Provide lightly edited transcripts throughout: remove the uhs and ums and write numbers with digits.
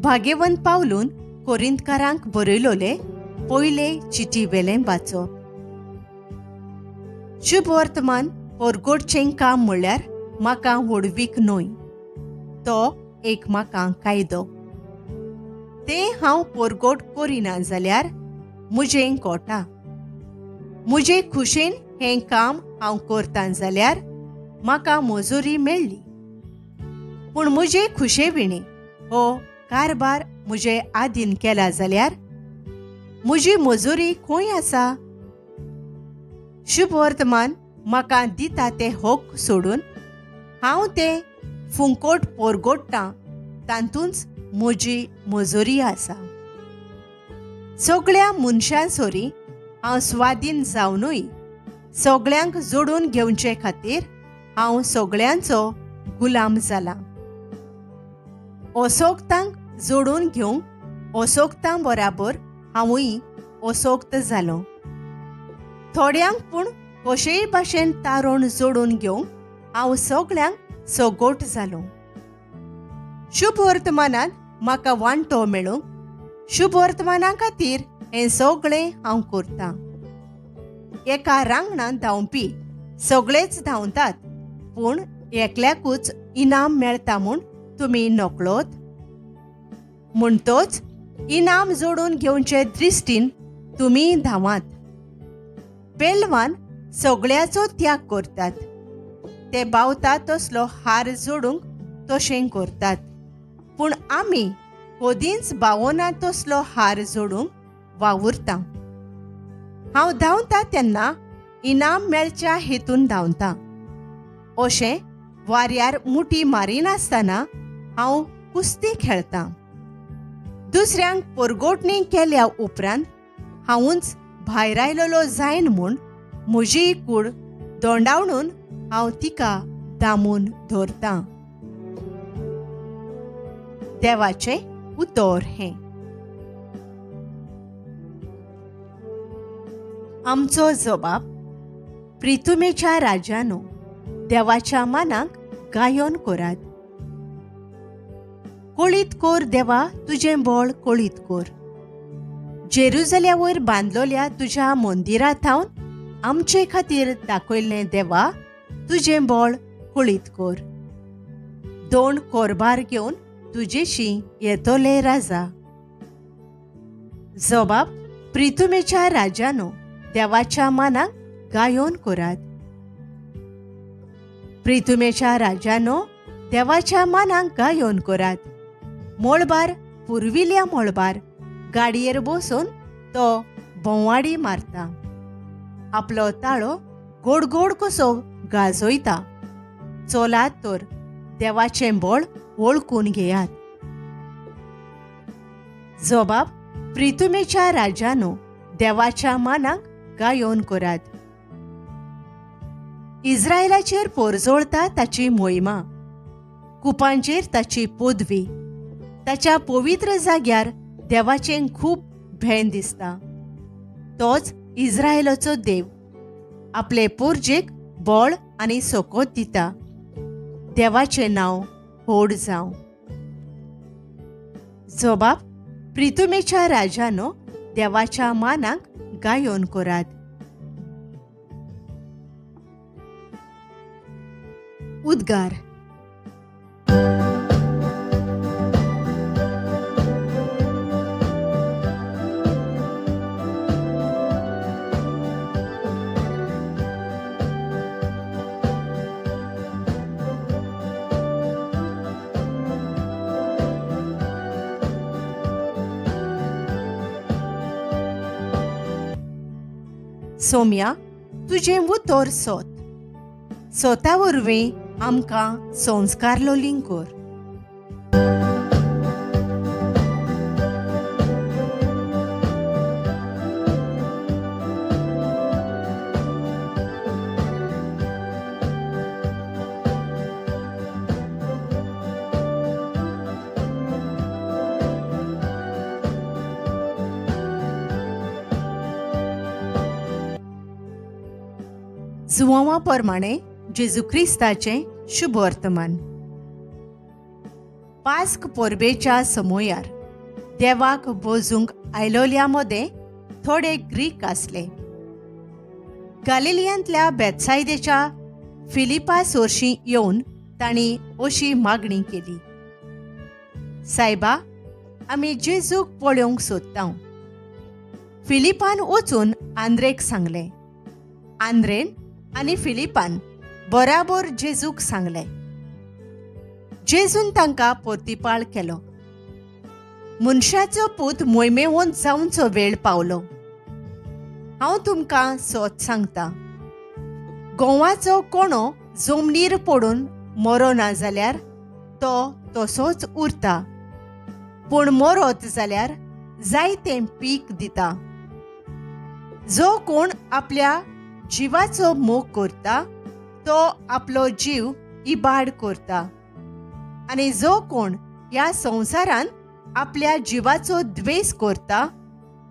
भाग्यवंत पावलून कोरिंथकारांक बरयलोले पयले चिटी वेलें वाचप. शुभ वर्तमान परगोडचें काम म्हणल्यार म्हाका वडवीक न्हय, तो एक म्हाका कायदो. तें हांव परगोड करिना जाल्यार म्हजें कोटा. म्हजे खुशेन हें काम हांव करतां जाल्यार म्हाका मजुरी मेळ्ळी. पूण म्हजे खुशे विणे हो कारबार म्हजे आदीन केला जाल्यार म्हजी मजुरी खंय आसा? शुभ वर्तमान म्हाका दिता ते हक सोडून हांव तें फुंकोट परगोडटां तातूंच म्हजी मजुरी आसा. सगळ्या मनशां सोरी हांव स्वाधीन जावनूय सगळ्यांक जोडून घेवचे खातीर हांव सगळ्यांचो गुलाम जाला. असोक्तांक जोडून घेवंक असोक्तां बराबर हांवूय असोक्त जालो. थोड्यांक पूण कशेय भाशेन तारोण जोडून घेवंक हांव सगळ्यांक सोगोट जालो. शुभ वर्तमानांत म्हाका वांटो मेळूंक शुभ वर्तमाना खातीर हें सगळें हांव करतां. एका रांगणांत धांवपी सगळेच धांवतात, पूण एकल्याकूच इनाम मेळटा म्हूण तुमी नकळोत. म्हणटोच इनाम जोडून घेवचे दृश्टीन तुमी धांवात. पेलवान सगळ्याचो त्याग करतात, ते बावता तसलो हार जोडूंक तशें करतात, पूण आमी कदींच बावना तसलो हार जोडूंक वावुरता. हांव धांवता तेन्ना इनाम मेळच्या हेतून धांवतां. अशें वाऱ्यार मुठी मारिनासतना हांव कुस्ती खेळटां. दुसऱ्यांक परगोटणी केल्या उपरांत हांवूच भायर आयलोलो जायन म्हूण म्हजी कूड दोंडावणून हांव तिका दामून धरतां. देवाचें उतर हें. आमचो जबाब. प्रितुमेच्या राजानो, देवाच्या मानाक गायोन करात. कळीत कोर देवा, तुजें बळ कळीत कोर. जेरुजल्या वयर बांदलोल्या तुज्या मंदिरांत हांवन आमचे खातीर दाखयल्लें देवा, तुजें बळ कळीत कोर. दोन कोरबार घेवन तुजेशी येतोले राजा. जबाब. प्रितुमेच्या राजानो, देवाच्या मानाक गायोन करात. प्रितुमेच्या राजानो, देवाच्या मानाक गायोन करात. मळबार पुरविल्या मळबार गाडयेर बसून तो भोंवाडी मारता. आपलो ताळो गोड गोड कसो गाजयता. चलात तर देवाचें बळ वळखून घेयात. जबाब. प्रितुमेच्या राजानो, देवाच्या मानाक गायोन करात. इस्रायलाचेर परजोळता ताची मोहिमा, कुपांचेर ताची पदवी. ताच्या पवित्र जाग्यार देवाचें खूब भेन दिसता. तोच इस्रायलाचो देव आपले पुर्जेक बळ आनी सोकोत दिता. देवाचें नांव व्हड जावं. जबाब. प्रितुमेच्या राजानो, देवाच्या मानाक गायोन करात. उद्गार. सोम्या, तुजें उतर सोत. सोता वरवीं आमकां संस्कार लोलींग कर. जुवांवा प्रमाणे जेजू क्रिस्ताचें शुभ वर्तमान. पास्क पोरबेच्या समोयार देवाक बोजूंक आयलोल्यामध्ये थोडे ग्रीक आसले. गालिलियांतल्या बेतसायदेच्या फिलिपा सोरशीं येवन तांणी अशी मागणी केली, सायबा, आमी जेजूक पळोवंक सोदता. फिलिपान वचून आंद्रेक सांगलें. आंद्रेन आनी फिलिपान बराबर जेजूक सांगलें. जेजून तांकां पोर्तिपाळ केलो. मनशाचो पूत मोहिमेवंत जावचो वेळ पावलो. हांव तुमकां सोत सांगता, गोवाचो कोणो जमनीर पडून मरो ना जाल्यार तो तसोच उरता, पूण मरोत जाल्यार जायतें पीक दिता. जो कोण आपल्या जिवाचो मोग करता तो आपलो जीव इबाड करता, आनी जो कोण ह्या संवसारांत आपल्या जिवाचो द्वेष करता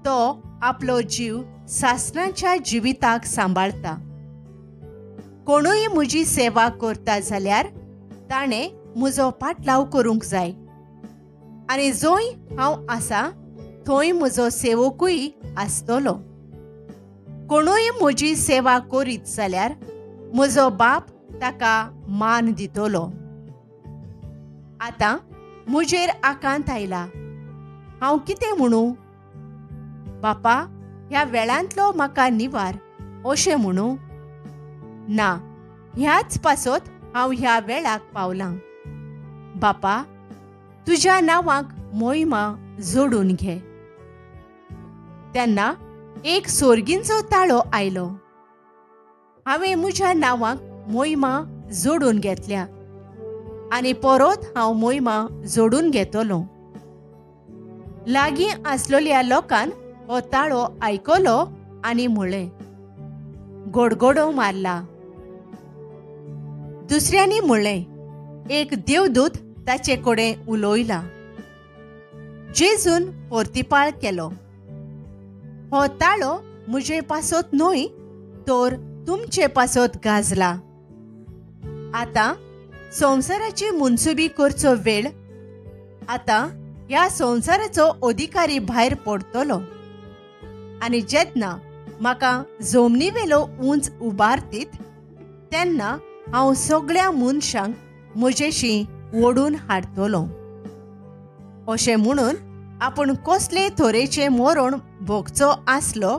तो आपलो जीव सासणाच्या जिविताक सांबाळता. कोणूय म्हजी सेवा करता जाल्यार ताणें म्हजो पाटलाव करूंक जाय, आनी जंय हांव आसा थंय म्हजो सेवकूय आसतलो. कोणूय म्हजी सेवा करीत जाल्यार म्हजो बाप ताका मान दितलो. आतां म्हजेर आकांत आयला. हांव कितें म्हणूं? बापा, ह्या वेळांतलो म्हाका निवार अशें म्हणूं? ना, ह्याच पासत हांव ह्या वेळाक पावलां. बापा, तुज्या नांवाक मोहिमा जोडून घे. तेन्ना एक सोर्गींचो ताळो आयलो. हांवें म्हज्या नांवाक मोहिमा जोडून घेतल्या, आनी परत हांव मोहिमा जोडून घेतलों. लागीं आसलोल्या लोकान हो ताळो आयकलो आनी म्हळें, गडगडो मारला. दुसऱ्यांनी म्हळें, एक देवदूत ताचे कडेन उलोयला. जेजून पोर्तिपाळ केलो, हो ताळो म्हजे पासत न्हय, तर तुमचे पासत गाजला. आतां संवसाराची मुनसुबी करचो वेळ. आतां ह्या संवसाराचो अधिकारी भायर पडटलो, आनी जेन्ना म्हाका जमनीवेलो उंच उबारतीत तेन्ना हांव सगळ्या मनशांक म्हजेशी ओडून हाडटलों. अशें म्हणून आपूण कसले तरेचें मरण भोगचो आसलो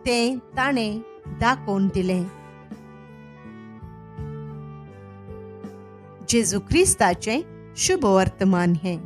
तें ताणें दाखोवन दिलें. जेजू क्रिस्ताचें शुभ वर्तमान हें.